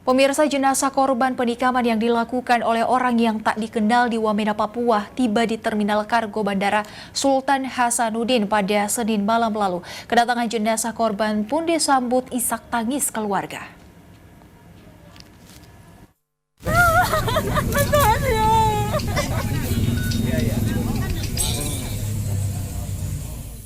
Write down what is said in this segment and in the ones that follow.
Pemirsa, jenazah korban penikaman yang dilakukan oleh orang yang tak dikenal di Wamena, Papua tiba di Terminal Kargo Bandara Sultan Hasanuddin pada Senin malam lalu. Kedatangan jenazah korban pun disambut isak tangis keluarga.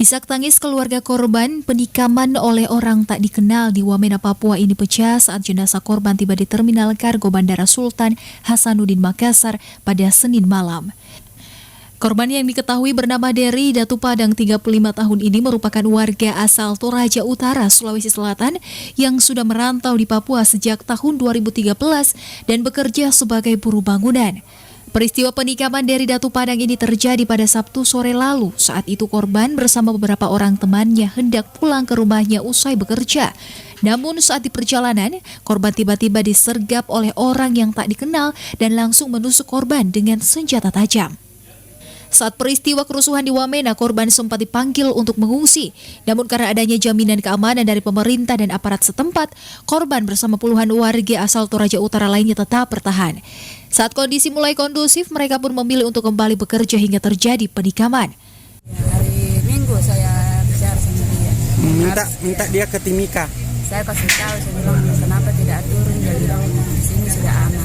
Isak tangis keluarga korban penikaman oleh orang tak dikenal di Wamena, Papua ini pecah saat jenazah korban tiba di Terminal Kargo Bandara Sultan Hasanuddin, Makassar pada Senin malam. Korban yang diketahui bernama Dery Datu Padang, 35 tahun ini merupakan warga asal Toraja Utara, Sulawesi Selatan yang sudah merantau di Papua sejak tahun 2013 dan bekerja sebagai buruh bangunan. Peristiwa penikaman Dery Datu Padang ini terjadi pada Sabtu sore lalu. Saat itu korban bersama beberapa orang temannya hendak pulang ke rumahnya usai bekerja. Namun saat di perjalanan, korban tiba-tiba disergap oleh orang yang tak dikenal dan langsung menusuk korban dengan senjata tajam. Saat peristiwa kerusuhan di Wamena, korban sempat dipanggil untuk mengungsi. Namun karena adanya jaminan keamanan dari pemerintah dan aparat setempat, korban bersama puluhan warga asal Toraja Utara lainnya tetap bertahan. Saat kondisi mulai kondusif, mereka pun memilih untuk kembali bekerja hingga terjadi penikaman. Hari Minggu saya bicara sama dia. Minta dia ke Timika. Saya kasih tahu, saya bilang kenapa tidak turun, dia bilang di sini sudah aman.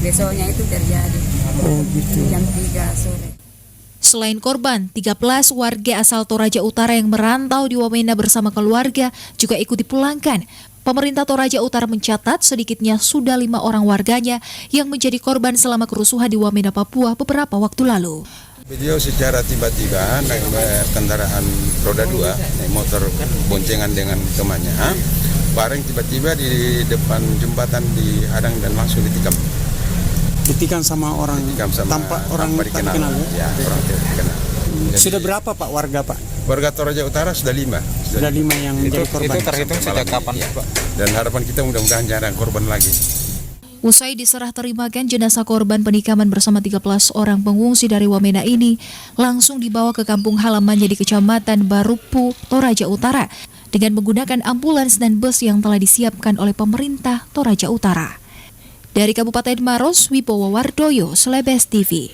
Besoknya itu terjadi. Oh gitu. Jam 3 sore. Selain korban, 13 warga asal Toraja Utara yang merantau di Wamena bersama keluarga juga ikut dipulangkan. Pemerintah Toraja Utara mencatat sedikitnya sudah 5 orang warganya yang menjadi korban selama kerusuhan di Wamena, Papua beberapa waktu lalu. Beliau secara tiba-tiba naik kendaraan roda 2, naik motor boncengan dengan temannya. Bareng tiba-tiba di depan jembatan dihadang dan langsung ditikam. Ditikam sama orang tanpa orang tak dikenal. Ya, orang tidak dikenal. Sudah berapa Pak warga Pak? Warga Toraja Utara sudah 5. Sudah 5 yang menjadi korban. Itu terhitung sejak kapan Pak? Dan harapan kita mudah-mudahan jarang korban lagi. Usai diserah terimakan, jenazah korban penikaman bersama 13 orang pengungsi dari Wamena ini langsung dibawa ke kampung halamannya di Kecamatan Barupu, Toraja Utara dengan menggunakan ambulans dan bus yang telah disiapkan oleh pemerintah Toraja Utara. Dari Kabupaten Maros, Wibowo Wardoyo, Slebes TV.